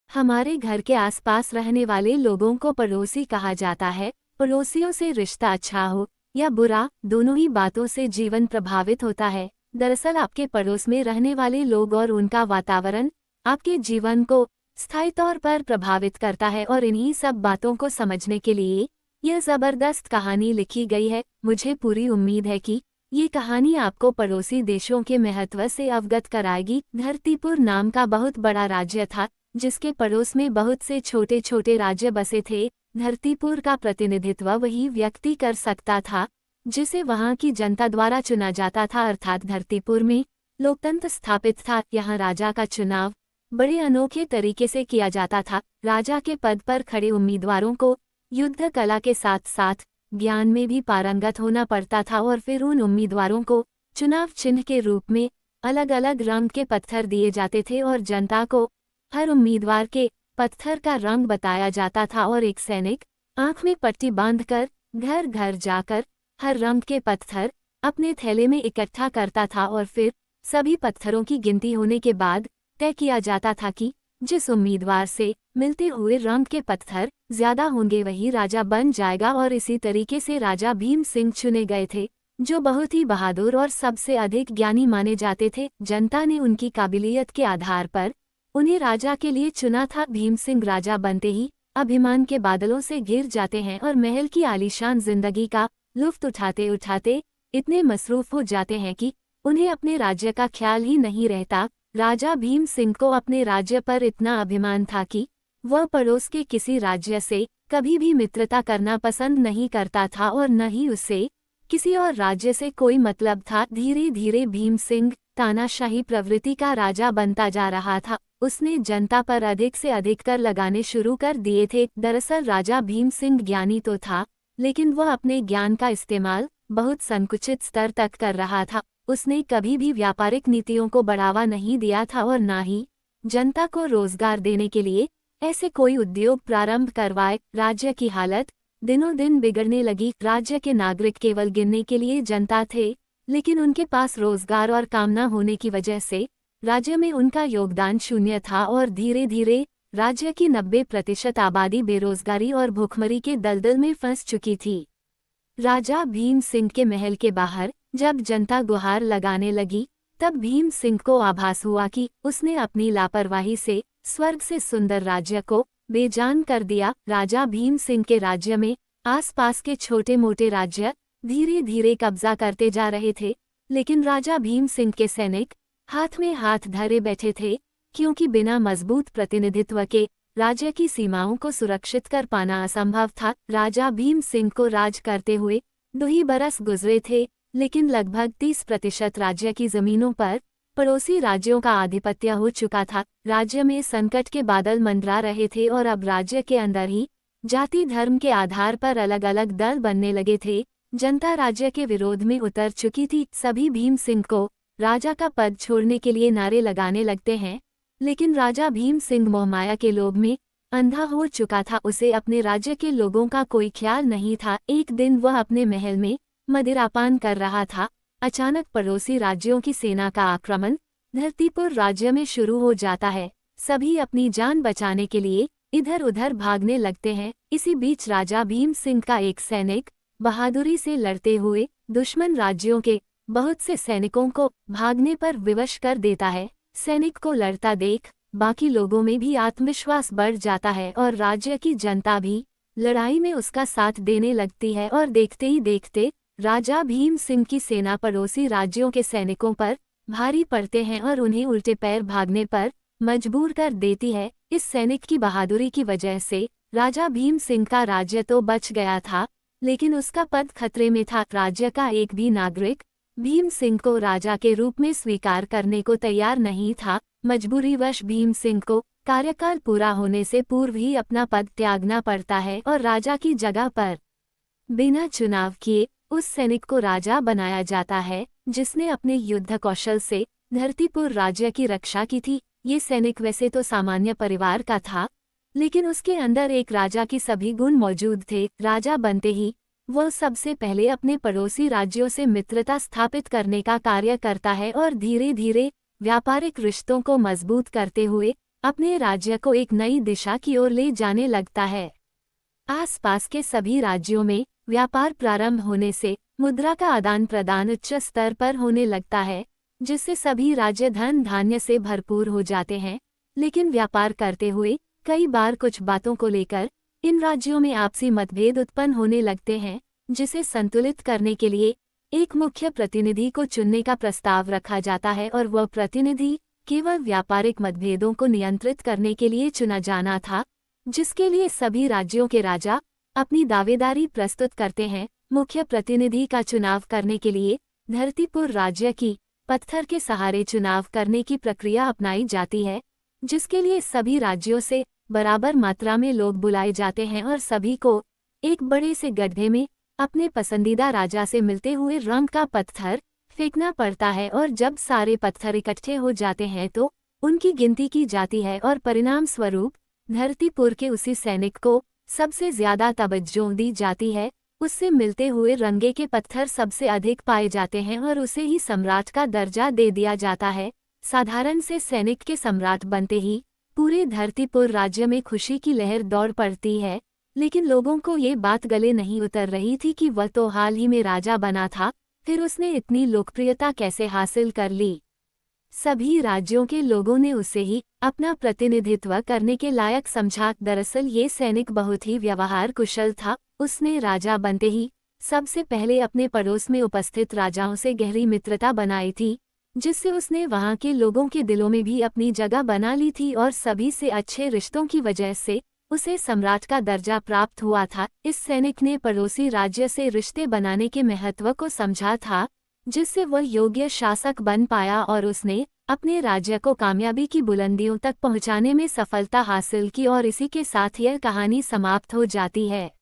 हमारे घर के आसपास रहने वाले लोगों को पड़ोसी कहा जाता है। पड़ोसियों से रिश्ता अच्छा हो या बुरा, दोनों ही बातों से जीवन प्रभावित होता है। दरअसल आपके पड़ोस में रहने वाले लोग और उनका वातावरण आपके जीवन को स्थायी तौर पर प्रभावित करता है, और इन्हीं सब बातों को समझने के लिए यह जबरदस्त कहानी लिखी गई है। मुझे पूरी उम्मीद है कि ये कहानी आपको पड़ोसी देशों के महत्व से अवगत कराएगी। धरतीपुर नाम का बहुत बड़ा राज्य था, जिसके पड़ोस में बहुत से छोटे छोटे राज्य बसे थे। धरतीपुर का प्रतिनिधित्व वही व्यक्ति कर सकता था जिसे वहां की जनता द्वारा चुना जाता था, अर्थात धरतीपुर में लोकतंत्र स्थापित था। यहाँ राजा का चुनाव बड़े अनोखे तरीके से किया जाता था। राजा के पद पर खड़े उम्मीदवारों को युद्ध कला के साथ साथ ज्ञान में भी पारंगत होना पड़ता था, और फिर उन उम्मीदवारों को चुनाव चिन्ह के रूप में अलग अलग रंग के पत्थर दिए जाते थे, और जनता को हर उम्मीदवार के पत्थर का रंग बताया जाता था। और एक सैनिक आंख में पट्टी बांधकर घर घर जाकर हर रंग के पत्थर अपने थैले में इकट्ठा करता था, और फिर सभी पत्थरों की गिनती होने के बाद तय किया जाता था कि जिस उम्मीदवार से मिलते हुए रंग के पत्थर ज्यादा होंगे वही राजा बन जाएगा। और इसी तरीके से राजा भीम सिंह चुने गए थे, जो बहुत ही बहादुर और सबसे अधिक ज्ञानी माने जाते थे। जनता ने उनकी काबिलियत के आधार पर उन्हें राजा के लिए चुना था। भीम सिंह राजा बनते ही अभिमान के बादलों से घिर जाते हैं और महल की आलीशान जिंदगी का लुत्फ उठाते उठाते इतने मसरूफ हो जाते हैं कि उन्हें अपने राज्य का ख्याल ही नहीं रहता। राजा भीम सिंह को अपने राज्य पर इतना अभिमान था कि वह पड़ोस के किसी राज्य से कभी भी मित्रता करना पसंद नहीं करता था, और न ही उसे किसी और राज्य से कोई मतलब था। धीरे धीरे भीम सिंह तानाशाही प्रवृत्ति का राजा बनता जा रहा था। उसने जनता पर अधिक से अधिक कर लगाने शुरू कर दिए थे। दरअसल राजा भीम सिंह ज्ञानी तो था, लेकिन वह अपने ज्ञान का इस्तेमाल बहुत संकुचित स्तर तक कर रहा था। उसने कभी भी व्यापारिक नीतियों को बढ़ावा नहीं दिया था, और न ही जनता को रोजगार देने के लिए ऐसे कोई उद्योग प्रारंभ करवाए। राज्य की हालत दिनों दिन बिगड़ने लगी। राज्य के नागरिक केवल गिनने के लिए जनता थे, लेकिन उनके पास रोजगार और काम न होने की वजह से राज्य में उनका योगदान शून्य था, और धीरे धीरे राज्य की 90% आबादी बेरोजगारी और भूखमरी के दलदल में फंस चुकी थी। राजा भीम सिंह के महल के बाहर जब जनता गुहार लगाने लगी, तब भीम सिंह को आभास हुआ कि उसने अपनी लापरवाही से स्वर्ग से सुंदर राज्य को बेजान कर दिया। राजा भीम सिंह के राज्य में आसपास के छोटे मोटे राज्य धीरे धीरे कब्जा करते जा रहे थे, लेकिन राजा भीम सिंह के सैनिक हाथ में हाथ धरे बैठे थे, क्योंकि बिना मजबूत प्रतिनिधित्व के राज्य की सीमाओं को सुरक्षित कर पाना असंभव था। राजा भीम सिंह को राज करते हुए 2 बरस गुजरे थे, लेकिन लगभग 30% राज्य की जमीनों पर पड़ोसी राज्यों का आधिपत्य हो चुका था। राज्य में संकट के बादल मंडरा रहे थे, और अब राज्य के अंदर ही जाति धर्म के आधार पर अलग अलग दल बनने लगे थे। जनता राज्य के विरोध में उतर चुकी थी। सभी भीम सिंह को राजा का पद छोड़ने के लिए नारे लगाने लगते हैं, लेकिन राजा भीम सिंह मोहमाया के लोभ में अंधा हो चुका था। उसे अपने राज्य के लोगों का कोई ख्याल नहीं था। एक दिन वह अपने महल में मदिरापान कर रहा था। अचानक पड़ोसी राज्यों की सेना का आक्रमण धरतीपुर राज्य में शुरू हो जाता है। सभी अपनी जान बचाने के लिए इधर उधर भागने लगते हैं। इसी बीच राजा भीम सिंह का एक सैनिक बहादुरी से लड़ते हुए दुश्मन राज्यों के बहुत से सैनिकों को भागने पर विवश कर देता है। सैनिक को लड़ता देख बाकी लोगों में भी आत्मविश्वास बढ़ जाता है, और राज्य की जनता भी लड़ाई में उसका साथ देने लगती है। और देखते ही देखते राजा भीम सिंह की सेना पड़ोसी राज्यों के सैनिकों पर भारी पड़ते हैं और उन्हें उल्टे पैर भागने पर मजबूर कर देती है। इस सैनिक की बहादुरी की वजह से राजा भीम सिंह का राज्य तो बच गया था, लेकिन उसका पद खतरे में था। राज्य का एक भी नागरिक भीम सिंह को राजा के रूप में स्वीकार करने को तैयार नहीं था। मजबूरीवश भीम सिंह को कार्यकाल पूरा होने से पूर्व ही अपना पद त्यागना पड़ता है, और राजा की जगह पर बिना चुनाव किए उस सैनिक को राजा बनाया जाता है जिसने अपने युद्ध कौशल से धरतीपुर राज्य की रक्षा की थी। ये सैनिक वैसे तो सामान्य परिवार का था, लेकिन उसके अंदर एक राजा की सभी गुण मौजूद थे। राजा बनते ही वह सबसे पहले अपने पड़ोसी राज्यों से मित्रता स्थापित करने का कार्य करता है, और धीरे धीरे व्यापारिक रिश्तों को मजबूत करते हुए अपने राज्य को एक नई दिशा की ओर ले जाने लगता है। आसपास के सभी राज्यों में व्यापार प्रारंभ होने से मुद्रा का आदान प्रदान उच्च स्तर पर होने लगता है, जिससे सभी राज्य धन धान्य से भरपूर हो जाते हैं। लेकिन व्यापार करते हुए कई बार कुछ बातों को लेकर इन राज्यों में आपसी मतभेद उत्पन्न होने लगते हैं, जिसे संतुलित करने के लिए एक मुख्य प्रतिनिधि को चुनने का प्रस्ताव रखा जाता है और वह प्रतिनिधि केवल व्यापारिक मतभेदों को नियंत्रित करने के लिए चुना जाना था, जिसके लिए सभी राज्यों के राजा अपनी दावेदारी प्रस्तुत करते हैं। मुख्य प्रतिनिधि का चुनाव करने के लिए धरतीपुर राज्य की पत्थर के सहारे चुनाव करने की प्रक्रिया अपनाई जाती है, जिसके लिए सभी राज्यों से बराबर मात्रा में लोग बुलाए जाते हैं और सभी को एक बड़े से गड्ढे में अपने पसंदीदा राजा से मिलते हुए रंग का पत्थर फेंकना पड़ता है और जब सारे पत्थर इकट्ठे हो जाते हैं तो उनकी गिनती की जाती है और परिणाम स्वरूप धरतीपुर के उसी सैनिक को सबसे ज्यादा तवज्जो दी जाती है। उससे मिलते हुए रंगे के पत्थर सबसे अधिक पाए जाते हैं और उसे ही सम्राट का दर्जा दे दिया जाता है। साधारण से सैनिक के सम्राट बनते ही पूरे धरतीपुर राज्य में खुशी की लहर दौड़ पड़ती है, लेकिन लोगों को ये बात गले नहीं उतर रही थी कि वह तो हाल ही में राजा बना था, फिर उसने इतनी लोकप्रियता कैसे हासिल कर ली। सभी राज्यों के लोगों ने उसे ही अपना प्रतिनिधित्व करने के लायक समझा। दरअसल ये सैनिक बहुत ही व्यवहार कुशल था। उसने राजा बनते ही सबसे पहले अपने पड़ोस में उपस्थित राजाओं से गहरी मित्रता बनाई थी, जिससे उसने वहां के लोगों के दिलों में भी अपनी जगह बना ली थी और सभी से अच्छे रिश्तों की वजह से उसे सम्राट का दर्जा प्राप्त हुआ था। इस सैनिक ने पड़ोसी राज्य से रिश्ते बनाने के महत्व को समझा था, जिससे वह योग्य शासक बन पाया और उसने अपने राज्य को कामयाबी की बुलंदियों तक पहुंचाने में सफलता हासिल की और इसी के साथ यह कहानी समाप्त हो जाती है।